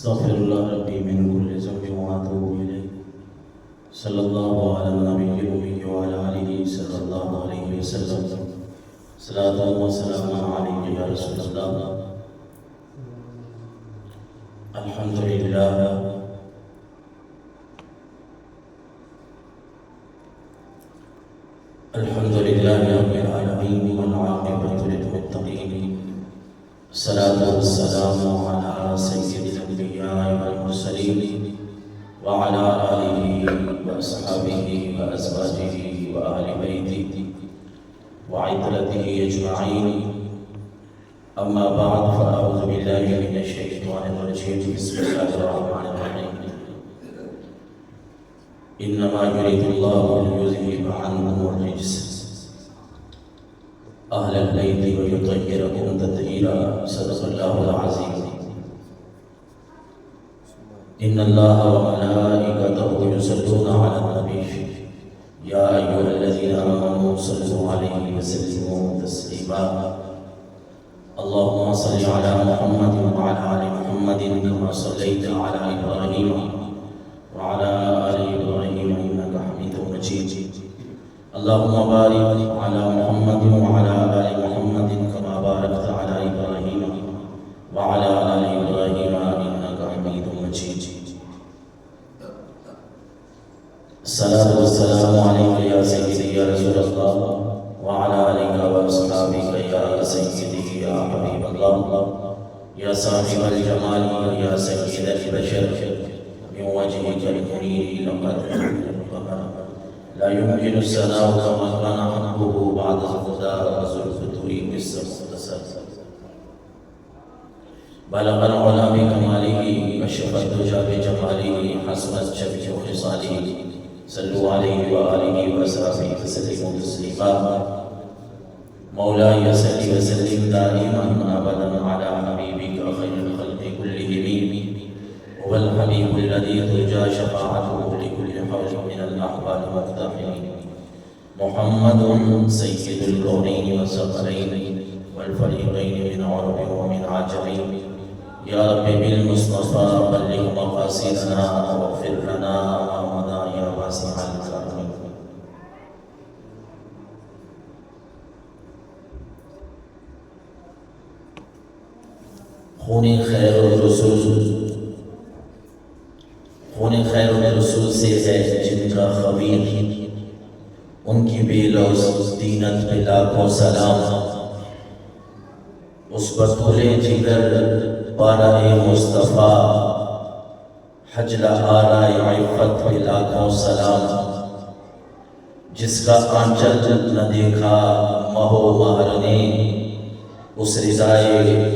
استغفر الله ربي من كل ذنب واتوب اليه. صلى الله على النبي الامي وعلى اله صلى الله عليه وسلم. صلاة وسلام عليك يا رسول الله. الحمد لله الحمد لله رب العالمين والعاقبة للمتقين. الصلاة والسلام على سيد الأنبياء والمرسلين وعلى آله وأصحابه وأزواجه وأهل بيته وعترته أجمعين. أما بعد فأعوذ بالله من الشيطان الرجيم. بسم الله الرحمن الرحيم. إنما يريد الله ليذهب عنكم الرجس أهل البيت ويطهركم تطهيرا. صدق الله العظيم. إن الله وملائكته يصلون على النبي يا أيها الذين آمنوا صلوا عليه وسلموا تسليما. اللهم صل على محمد وعلى آل محمد كما صليت على إبراهيم وعلى آل إبراهيم إنك حميد مجيد. اللهم بارك على محمد وعلى آل محمد كما باركت على إبراهيم وعلى آل إبراهيم إنك حميد مجيد. الصلاة والسلام عليك يا سيدي يا رسول الله وعلى آلك وأصحابك يا سيدي يا حبيب الله يا صاحب الجمال يا سيد البشر. من وجهك المنير لقد لا يمكن الثناء كما كان حقه بعد الهدى وزلفته بالسماء. بلغ العلا بكماله وشف الدجى بجماله حسنت شبه خصاله. صلوا عليه وآله وصحبه وسلموا تسليما. مولاي صل وسلم دائما أبدا على حبيبك خير الخلق كلهم. هو الحبيب الذي ترجى شفاعته لكل حول من الأحوال والتحيين. محمد سيد الكونين والثقلين والفريقين من عرب ومن عجم. يا رب بالمصطفى بلغ مقاصدنا واغفر لنا ما مضى يا واسع الكرم. خون خیر الرسول سے ہے جن کا خبیر. ان کی بے لوز دینت پہ لاکھوں سلام. اس بطول جگر پارہ مصطفیٰ حجلہ آرہ عفت پہ لاکھوں سلام. جس کا آنچل نہ دیکھا مہو مہر نے اس رضائے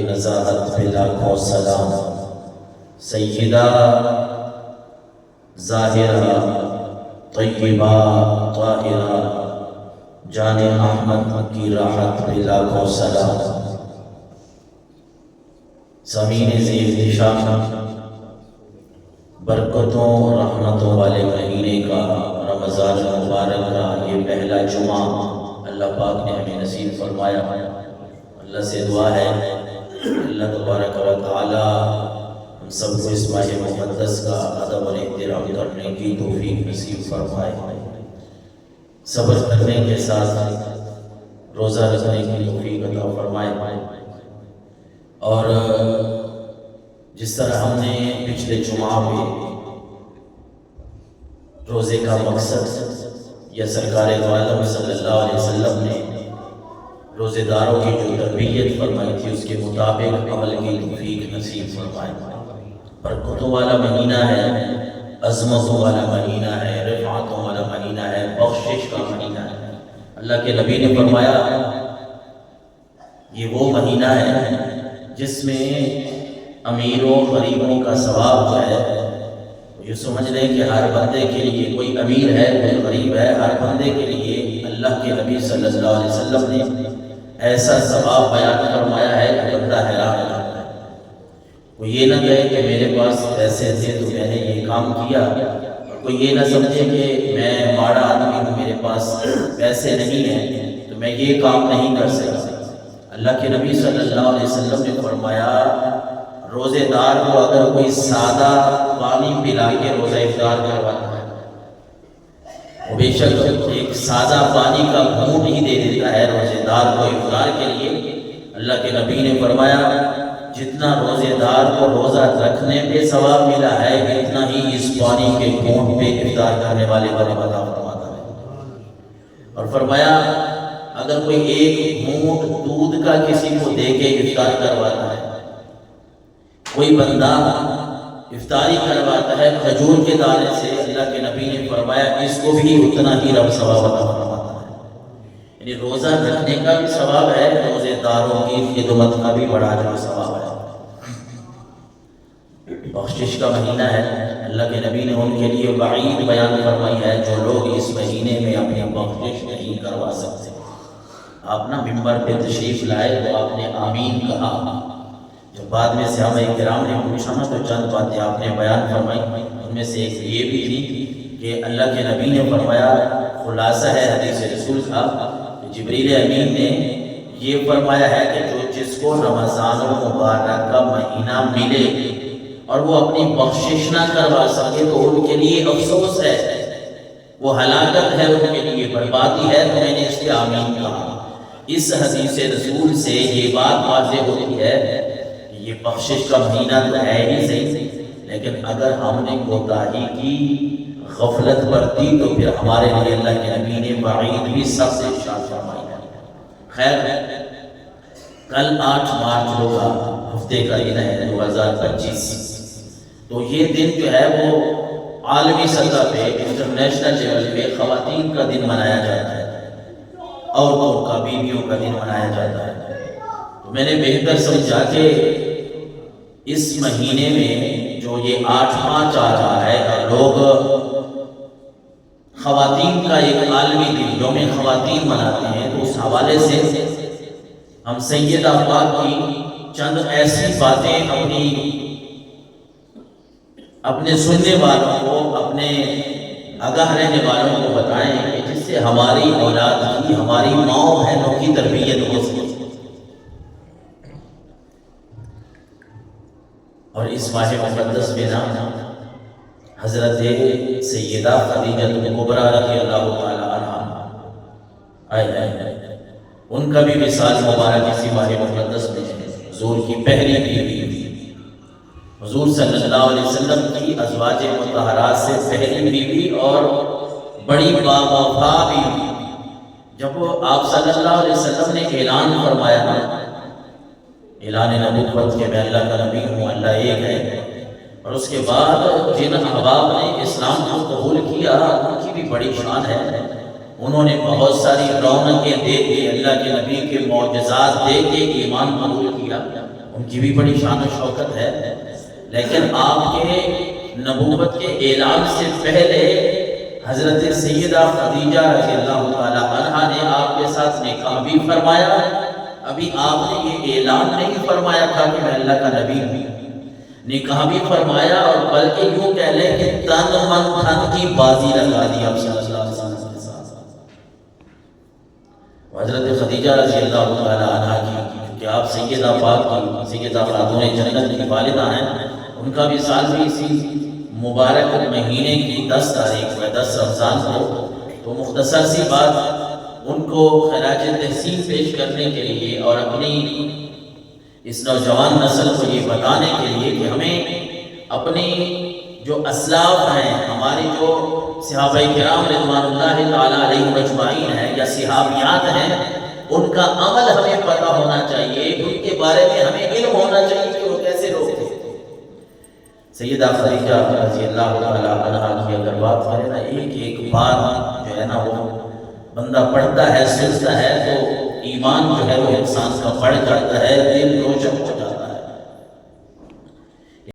نزاہت پہ لاکھوں سلام. سیدہ ظاہرہ طیبہ طاہرہ جان احمد کی راحت پہ لاکھوں سلام. زمین احتشام برکتوں رحمتوں والے مہینے کا رمضان مبارک کا یہ پہلا جمعہ اللہ پاک نے ہمیں نصیب فرمایا. اللہ سے دعا ہے اللہ تبارک و تعالی ہم سب کو اس ماہ مقدس کا ادب اور احترام کرنے کی توفیق نصیب فرمائے. صبر کرنے کے ساتھ روزہ رکھنے کی توفیق عطا فرمائے. اور جس طرح ہم نے پچھلے جمعہ میں روزے کا مقصد یا سرکار دو عالم صلی اللہ علیہ وسلم نے روزے داروں کی جو تربیت فرمائی تھی اس کے مطابق عمل کی توفیق نصیب فرمائے. برکتوں والا مہینہ ہے، عظمتوں والا مہینہ ہے، رفعتوں والا مہینہ ہے، بخشش کا مہینہ ہے. اللہ کے نبی نے فرمایا یہ وہ مہینہ ہے جس میں امیروں غریبوں کا ثواب جو ہے یہ سمجھ لیں کہ ہر بندے کے لیے کوئی امیر ہے کوئی غریب ہے. ہر بندے کے لیے اللہ کے نبی صلی اللہ علیہ وسلم نے ایسا ثواب بیان فرمایا ہے کہ بندہ حیران رہتا ہے. کوئی یہ نہ کہے کہ میرے پاس پیسے تھے تو میں نے یہ کام کیا، اور کوئی یہ نہ سمجھے کہ میں ماڑا آدمی ہوں میرے پاس پیسے نہیں ہیں تو میں یہ کام نہیں کر سکتا. اللہ کے نبی صلی اللہ علیہ وسلم نے فرمایا روزے دار کو اگر کوئی سادہ پانی پلا کے روزہ افطار کرواتا ہے، وہ بے شک ایک سادہ پانی کا گھونٹ ہی دے دیتا ہے روزے دار کو افطار کے لیے، اللہ کے نبی نے فرمایا جتنا روزے دار کو روزہ رکھنے پہ ثواب ملا ہے اتنا ہی اس پانی کے گھونٹ پہ افطار کرنے والے کو عطا فرماتا ہے۔ اور فرمایا اگر کوئی ایک گھونٹ دودھ کا کسی کو دے کے افطار کرواتا ہے، کوئی بندہ افطاری کرواتا ہے کھجور کے دانے سے، اللہ کے نبی نے فرمایا اس کو بھی اتنا ہی رب ثواب عطا فرماتا ہے۔ یعنی روزہ رکھنے کا بھی ثواب ہے، روزے داروں کی خدمت کا بھی بڑا جو ثواب ہے۔ بخشش کا مہینہ ہے، اللہ کے نبی نے ان کے لیے وعید بیان فرمائی ہے جو لوگ اس مہینے میں اپنی بخشش نہیں کروا سکتے۔ آپ نا ممبر پہ تشریف لائے تو آپ نے آمین کہا، جب بعد میں صحابہ کرام نے پوچھا نا تو چند باتیں آپ نے بیان فرمائی، ان میں سے ایک یہ بھی تھی کہ اللہ کے نبی نے فرمایا، خلاصہ ہے حدیث رسول کا، جبریل امین نے یہ فرمایا ہے کہ جو جس کو رمضان المبارک کا مہینہ ملے اور وہ اپنی بخشش نہ کروا سکے تو ان کے لیے افسوس ہے، وہ ہلاکت ہے، ان کے لیے بربادی ہے۔ تو میں نے اس کے آمین کہا۔ اس حدیث رسول سے یہ بات واضح ہوتی ہے کہ یہ بخشش کا مہینہ تو ہے ہی صحیح، لیکن اگر ہم نے کوتاہی کی، غفلت برتی تو پھر ہمارے لیے اللہ کے نبی نے وعید بھی سب سے ارشاد فرمائی ہے۔ خیر، کل 8 مارچ ہوگا، ہفتے کا دن ہے 2025، تو یہ دن جو ہے وہ عالمی سطح پہ، انٹرنیشنل لیول پہ خواتین کا دن منایا جاتا ہے، عورتوں کا، بیویوں کا دن منایا جاتا ہے۔ تو میں نے بہتر سمجھا کہ اس مہینے میں جو یہ 8 مارچ آ رہا ہے اور لوگ خواتین کا ایک عالمی دن یوم خواتین مناتے ہیں، تو اس حوالے سے ہم سیدہ پاک کی چند ایسی باتیں اپنے سننے والوں کو، اپنے آگاہ رہنے والوں کو بتائیں کہ جس سے ہماری اولاد کی، ہماری ماں بہنوں کی تربیت ہو سکے۔ اور اس ماہ مقدس میں نا حضرت سیدہ خدیجہ کبریٰ رضی اللہ تعالی عنہا آئے، ان کا بھی وصال مبارک اسی ماہ مقدس میں ہے۔ حضور کی پہلی بیوی، حضور صلی اللہ علیہ وسلم کی ازواج مطہرات سے پہلی بیوی اور بڑی باوفا بیوی، جب آپ صلی اللہ علیہ وسلم نے اعلان فرمایا نا، اعلان نبوت کے میں اللہ کا نبی ہوں، اللہ ایک ہے، اور اس کے بعد جن احباب نے اسلام کو قبول کیا ان کی بھی بڑی شان ہے، انہوں نے بہت ساری رونقیں دے کے، اللہ کے نبی کے معجزات دے کے ایمان قبول کیا، ان کی بھی بڑی شان و شوکت ہے۔ لیکن آپ کے نبوت کے اعلان سے پہلے حضرت سیدہ خدیجہ رضی اللہ تعالی عنہا نے آپ کے ساتھ نکاح بھی فرمایا۔ ابھی آپ نے یہ اعلان نہیں فرمایا تھا کہ میں اللہ کا نبی ہوں، نکاح بھی فرمایا، اور بلکہ یوں کہہ لیں کہ تن من دھن کی بازی لگا دی آپ صلی اللہ علیہ وسلم کے ساتھ۔ حضرت خدیجہ رضی اللہ تعالی عنہا کی، کہ آپ سیدہ پاک کی، سیدہ خاتون جنت کی والدہ ہیں، ان کا وصال بھی اسی مبارک مہینے کی 10 تاریخ کو، 10 رمضان کو، تو مختصر سی بات ان کو خراج تحسین پیش کرنے کے لیے اور اپنی اس نوجوان نسل کو یہ بتانے کے لیے کہ ہمیں اپنی جو اسلاف ہیں، ہماری جو صحابہ کرام رضوان اللہ تعالیٰ علیہم اجمعین ہیں یا صحابیات ہیں، ان کا عمل ہمیں پتہ ہونا چاہیے، ان کے بارے میں ہمیں علم ہونا چاہیے کہ وہ کیسے لوگ تھے۔ سیدہ خدیجہ رضی اللہ تعالیٰ عنہا کی اگر بات کریں نا، ایک بات جو ہے نا وہ بندہ پڑھتا ہے، سنتا ہے تو ایمان جو ہے وہ انسان کا بڑھ جاتا ہے، دل روشن ہو جاتا ہے۔